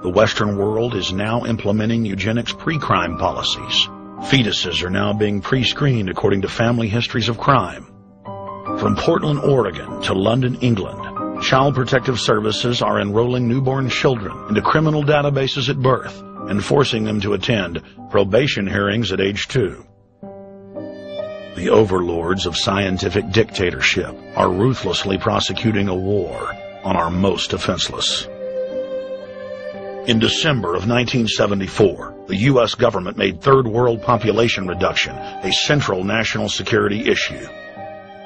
The Western world is now implementing eugenics pre-crime policies. Fetuses are now being pre-screened according to family histories of crime. From Portland, Oregon to London, England, Child Protective Services are enrolling newborn children into criminal databases at birth and forcing them to attend probation hearings at age 2. The overlords of scientific dictatorship are ruthlessly prosecuting a war on our most defenseless. In December of 1974, the U.S. government made Third World population reduction a central national security issue.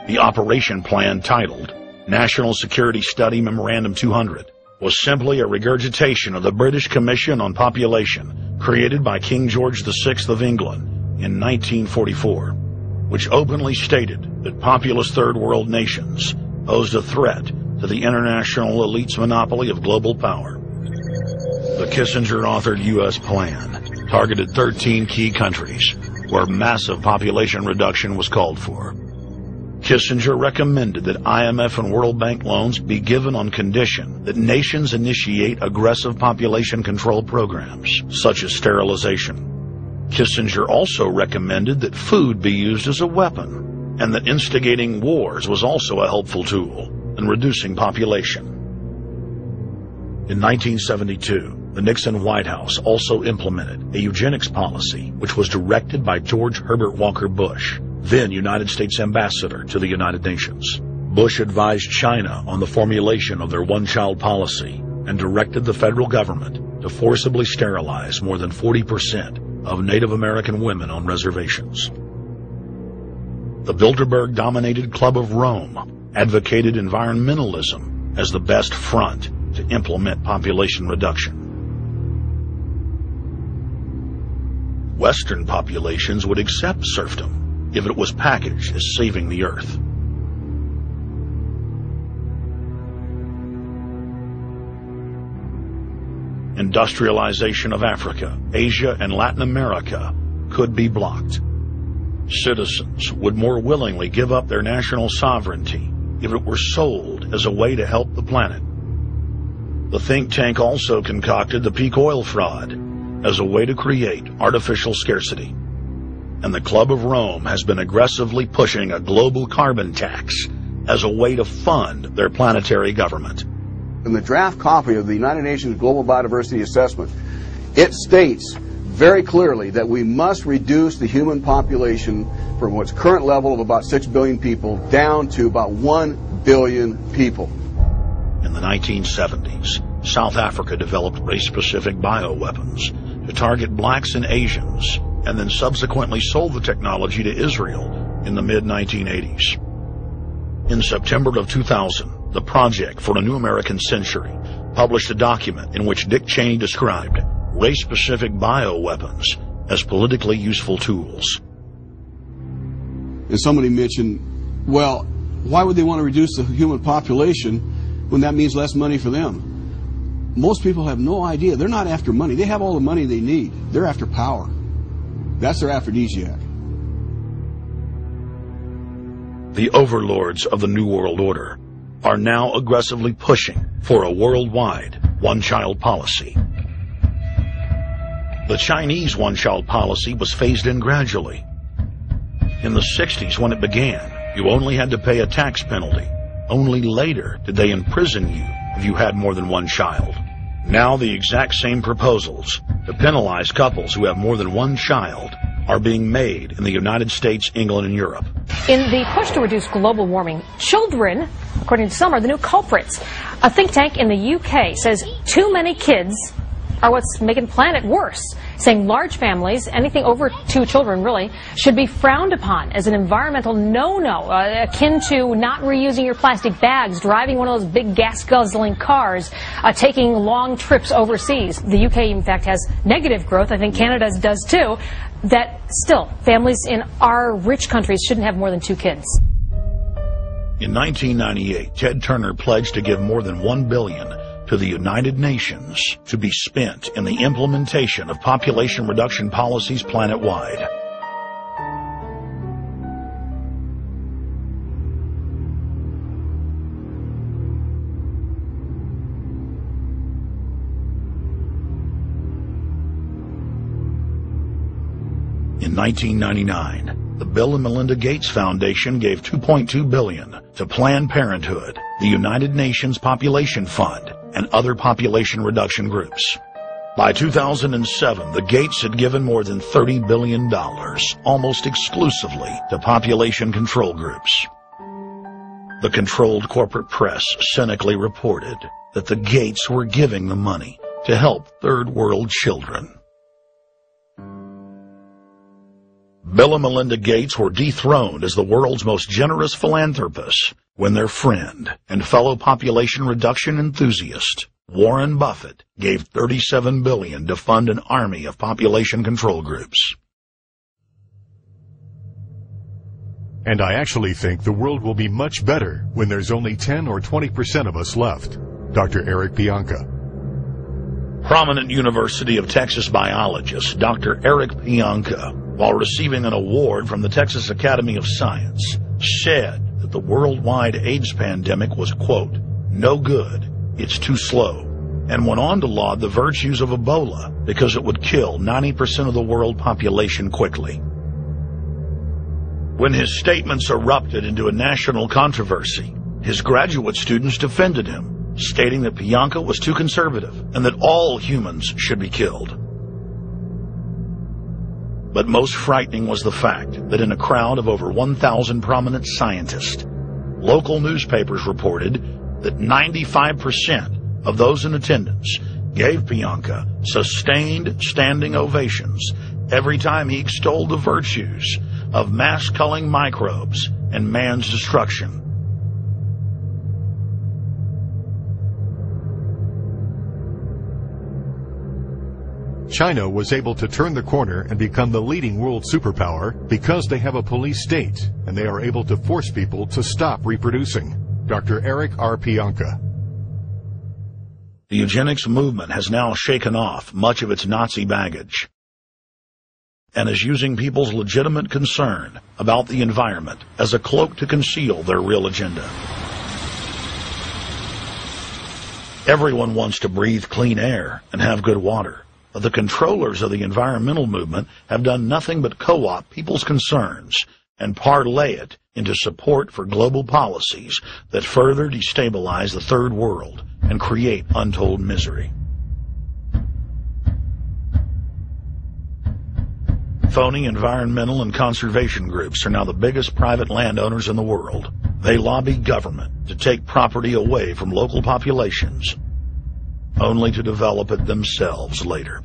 The operation plan, titled National Security Study Memorandum 200, was simply a regurgitation of the British Commission on Population created by King George VI of England in 1944, which openly stated that populous Third World nations posed a threat to the international elite's monopoly of global power. The Kissinger-authored U.S. plan targeted 13 key countries where massive population reduction was called for. Kissinger recommended that IMF and World Bank loans be given on condition that nations initiate aggressive population control programs, such as sterilization. Kissinger also recommended that food be used as a weapon, and that instigating wars was also a helpful tool in reducing population. In 1972, the Nixon White House also implemented a eugenics policy which was directed by George Herbert Walker Bush, then United States Ambassador to the United Nations. Bush advised China on the formulation of their one-child policy and directed the federal government to forcibly sterilize more than 40% of Native American women on reservations. The Bilderberg-dominated Club of Rome advocated environmentalism as the best front to implement population reduction. Western populations would accept serfdom if it was packaged as saving the earth. Industrialization of Africa, Asia, and Latin America could be blocked. Citizens would more willingly give up their national sovereignty if it were sold as a way to help the planet. The think tank also concocted the peak oil fraud as a way to create artificial scarcity. And the Club of Rome has been aggressively pushing a global carbon tax as a way to fund their planetary government. In the draft copy of the United Nations Global Biodiversity Assessment, it states very clearly that we must reduce the human population from its current level of about 6 billion people down to about 1 billion people. In the 1970s, South Africa developed race-specific bioweapons to target blacks and Asians, and then subsequently sold the technology to Israel in the mid-1980s. In September of 2000, the Project for a New American Century published a document in which Dick Cheney described race-specific bioweapons as politically useful tools. And somebody mentioned, well, why would they want to reduce the human population when that means less money for them? Most people have no idea. They're not after money. They have all the money they need. They're after power. That's their aphrodisiac. The overlords of the New World Order are now aggressively pushing for a worldwide one-child policy. The Chinese one-child policy was phased in gradually. In the 60s, when it began, you only had to pay a tax penalty. Only later did they imprison you if you had more than one child. Now the exact same proposals to penalize couples who have more than one child are being made in the United States, England, and Europe. In the push to reduce global warming, children, according to some, are the new culprits. A think tank in the UK says too many kids are what's making the planet worse, saying large families, anything over 2 children really, should be frowned upon as an environmental no-no, akin to not reusing your plastic bags, driving one of those big gas-guzzling cars, taking long trips overseas. The UK, in fact, has negative growth. I think Canada does too. That still, families in our rich countries shouldn't have more than 2 kids. In 1998, Ted Turner pledged to give more than $1 billion to the United Nations to be spent in the implementation of population reduction policies planet-wide. In 1999, the Bill and Melinda Gates Foundation gave $2.2 billion to Planned Parenthood, the United Nations Population Fund, and other population reduction groups. By 2007, the Gates had given more than $30 billion, almost exclusively to population control groups. The controlled corporate press cynically reported that the Gates were giving the money to help third world children. Bill and Melinda Gates were dethroned as the world's most generous philanthropists when their friend and fellow population reduction enthusiast, Warren Buffett, gave $37 billion to fund an army of population control groups. And I actually think the world will be much better when there's only 10 or 20% of us left. Dr. Eric Pianka. Prominent University of Texas biologist Dr. Eric Pianka, while receiving an award from the Texas Academy of Science, said that the worldwide AIDS pandemic was, quote, no good, it's too slow, and went on to laud the virtues of Ebola because it would kill 90% of the world population quickly. When his statements erupted into a national controversy, his graduate students defended him, stating that Pianka was too conservative and that all humans should be killed. But most frightening was the fact that in a crowd of over 1,000 prominent scientists, local newspapers reported that 95% of those in attendance gave Pianka sustained standing ovations every time he extolled the virtues of mass-culling microbes and man's destruction. China was able to turn the corner and become the leading world superpower because they have a police state and they are able to force people to stop reproducing. Dr. Eric R. Pianka. The eugenics movement has now shaken off much of its Nazi baggage and is using people's legitimate concern about the environment as a cloak to conceal their real agenda. Everyone wants to breathe clean air and have good water, but the controllers of the environmental movement have done nothing but co-opt people's concerns and parlay it into support for global policies that further destabilize the third world and create untold misery. Phony environmental and conservation groups are now the biggest private landowners in the world. They lobby government to take property away from local populations, only to develop it themselves later.